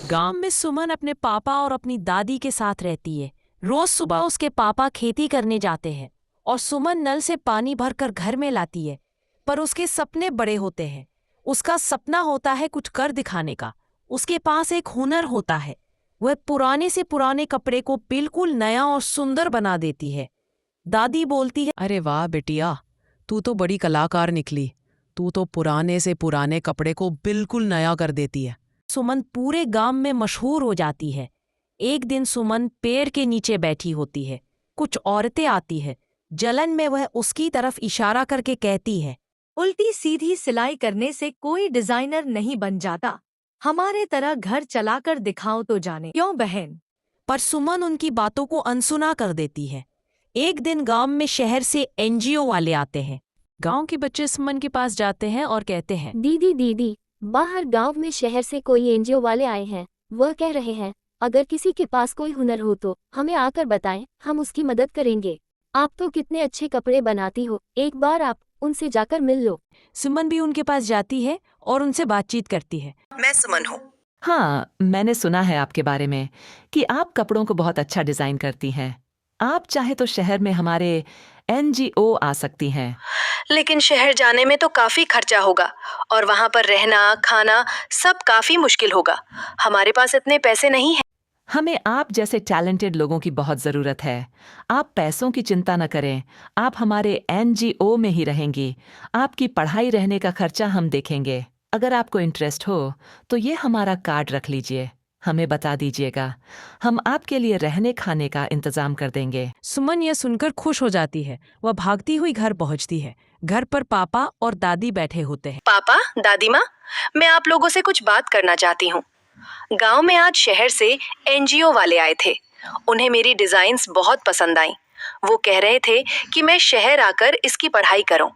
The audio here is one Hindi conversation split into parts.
गांव में सुमन अपने पापा और अपनी दादी के साथ रहती है। रोज सुबह उसके पापा खेती करने जाते हैं और सुमन नल से पानी भरकर घर में लाती है। पर उसके सपने बड़े होते हैं। उसका सपना होता है कुछ कर दिखाने का। उसके पास एक हुनर होता है। वह पुराने से पुराने कपड़े को बिल्कुल नया और सुंदर बना देती है। दादी बोलती है, अरे वाह बेटिया, तू तो बड़ी कलाकार निकली। तू तो पुराने से पुराने कपड़े को बिल्कुल नया कर देती है। सुमन पूरे गांव में मशहूर हो जाती है। एक दिन सुमन पेड़ के नीचे बैठी होती है। कुछ औरतें आती है। जलन में वह उसकी तरफ इशारा करके कहती है, उल्टी सीधी सिलाई करने से कोई डिजाइनर नहीं बन जाता। हमारे तरह घर चलाकर दिखाओ तो जाने क्यों बहन। पर सुमन उनकी बातों को अनसुना कर देती है। एक दिन गांव में शहर से एनजीओ वाले आते हैं। गांव के बच्चे सुमन के पास जाते हैं और कहते हैं, दीदी दीदी, बाहर गांव में शहर से कोई एनजीओ वाले आए हैं। वह कह रहे हैं अगर किसी के पास कोई हुनर हो तो हमें आकर बताएं, हम उसकी मदद करेंगे। आप तो कितने अच्छे कपड़े बनाती हो, एक बार आप उनसे जाकर मिल लो। सुमन भी उनके पास जाती है और उनसे बातचीत करती है। मैं सुमन हूँ। हाँ, मैंने सुना है आपके बारे में कि आप कपड़ों को बहुत अच्छा डिजाइन करती हैं। आप चाहे तो शहर में हमारे एनजीओ आ सकती हैं। लेकिन शहर जाने में तो काफी खर्चा होगा और वहाँ पर रहना खाना सब काफी मुश्किल होगा। हमारे पास इतने पैसे नहीं हैं। हमें आप जैसे टैलेंटेड लोगों की बहुत ज़रूरत है। आप पैसों की चिंता न करें, आप हमारे एनजीओ में ही रहेंगी। आपकी पढ़ाई रहने का खर्चा हम देखेंगे। अगर आपको इंटरेस्ट हो तो ये हमारा कार्ड रख लीजिए, हमें बता दीजिएगा। हम आपके लिए रहने खाने का इंतजाम कर देंगे। सुमन यह सुनकर खुश हो जाती है। वह भागती हुई घर पहुंचती है। घर पर पापा और दादी बैठे होते हैं। पापा, दादी माँ, मैं आप लोगों से कुछ बात करना चाहती हूँ। गांव में आज शहर से एनजीओ वाले आए थे। उन्हें मेरी डिजाइन्स बहुत पसंद आई। वो कह रहे थे कि मैं शहर आकर इसकी पढ़ाई करूं।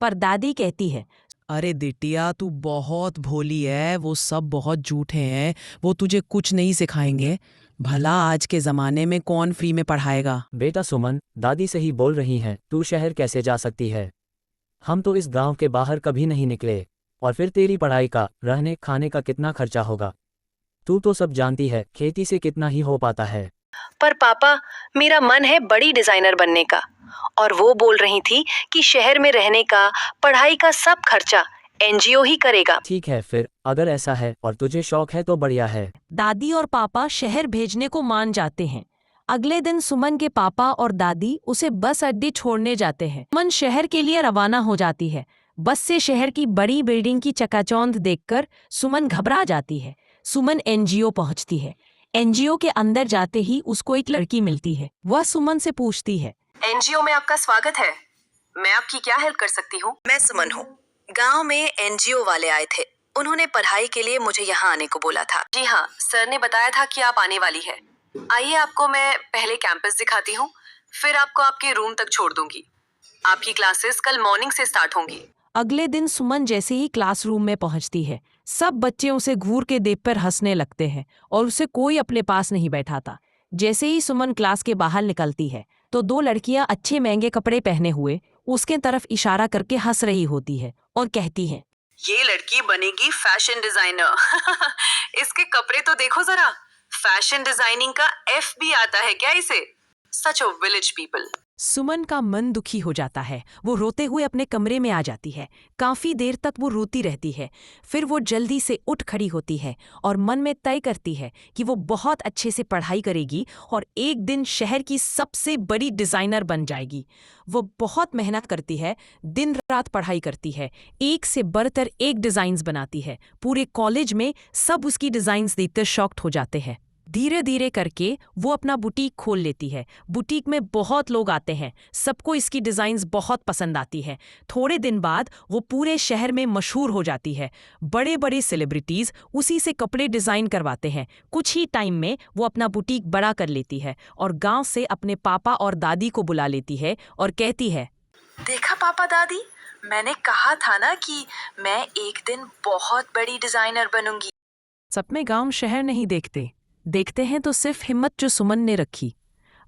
पर दादी कहती है, अरे बिटिया, तू बहुत भोली है। वो सब बहुत झूठे हैं। वो तुझे कुछ नहीं सिखाएंगे। भला आज के ज़माने में कौन फ्री में पढ़ाएगा। बेटा सुमन, दादी सही बोल रही हैं। तू शहर कैसे जा सकती है? हम तो इस गांव के बाहर कभी नहीं निकले। और फिर तेरी पढ़ाई का, रहने खाने का कितना खर्चा होगा? तू तो सब जानती है, खेती से कितना ही हो पाता है। पर पापा, मेरा मन है बड़ी डिजाइनर बनने का। और वो बोल रही थी कि शहर में रहने का, पढ़ाई का सब खर्चा एनजीओ ही करेगा। ठीक है, फिर अगर ऐसा है और तुझे शौक है तो बढ़िया है। दादी और पापा शहर भेजने को मान जाते हैं। अगले दिन सुमन के पापा और दादी उसे बस अड्डे छोड़ने जाते हैं। सुमन शहर के लिए रवाना हो जाती है। बस से शहर की बड़ी बिल्डिंग की चकाचौंध देखकर सुमन घबरा जाती है। सुमन एनजीओ पहुंचती है। एनजीओ के अंदर जाते ही उसको एक लड़की मिलती है। वह सुमन से पूछती है, एनजीओ में आपका स्वागत है। मैं आपकी क्या हेल्प कर सकती हूँ? मैं सुमन हूँ। गांव में एनजीओ वाले आए थे। उन्होंने पढ़ाई के लिए मुझे यहाँ आने को बोला था। जी हाँ, सर ने बताया था कि आप आने वाली है। आइए, आपको मैं पहले कैंपस दिखाती हूँ, फिर आपको आपके रूम तक छोड़ दूंगी। आपकी क्लासेस कल मॉर्निंग से स्टार्ट होंगी। अगले दिन सुमन जैसे ही क्लासरूम में पहुंचती है, सब बच्चे उसे घूर के देख पर हंसने लगते हैं और उसे कोई अपने पास नहीं बैठाता। जैसे ही सुमन क्लास के बाहर निकलती है तो दो लड़कियां अच्छे महंगे कपड़े पहने हुए उसके तरफ इशारा करके हंस रही होती है और कहती हैं, ये लड़की बनेगी फैशन डिजाइनर। इसके कपड़े तो देखो जरा। फैशन डिजाइनिंग का एफ भी आता है क्या इसे? सच अ विलेज पीपल। सुमन का मन दुखी हो जाता है। वो रोते हुए अपने कमरे में आ जाती है। काफी देर तक वो रोती रहती है। फिर वो जल्दी से उठ खड़ी होती है और मन में तय करती है कि वो बहुत अच्छे से पढ़ाई करेगी और एक दिन शहर की सबसे बड़ी डिजाइनर बन जाएगी। वो बहुत मेहनत करती है, दिन रात पढ़ाई करती है, एक से बढ़कर एक डिजाइन्स बनाती है। पूरे कॉलेज में सब उसकी डिजाइन्स देखकर शॉक्ड हो जाते हैं। धीरे धीरे करके वो अपना बुटीक खोल लेती है। बुटीक में बहुत लोग आते हैं। सबको इसकी डिज़ाइंस बहुत पसंद आती है। थोड़े दिन बाद वो पूरे शहर में मशहूर हो जाती है। बड़े बड़े सेलिब्रिटीज़ उसी से कपड़े डिज़ाइन करवाते हैं। कुछ ही टाइम में वो अपना बुटीक बड़ा कर लेती है और गांव से अपने पापा और दादी को बुला लेती है और कहती है, देखा पापा दादी, मैंने कहा था ना कि मैं एक दिन बहुत बड़ी डिजाइनर बनूंगी। सपने गांव शहर नहीं देखते हैं तो सिर्फ हिम्मत जो सुमन ने रखी।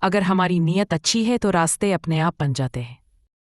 अगर हमारी नीयत अच्छी है तो रास्ते अपने आप बन जाते हैं।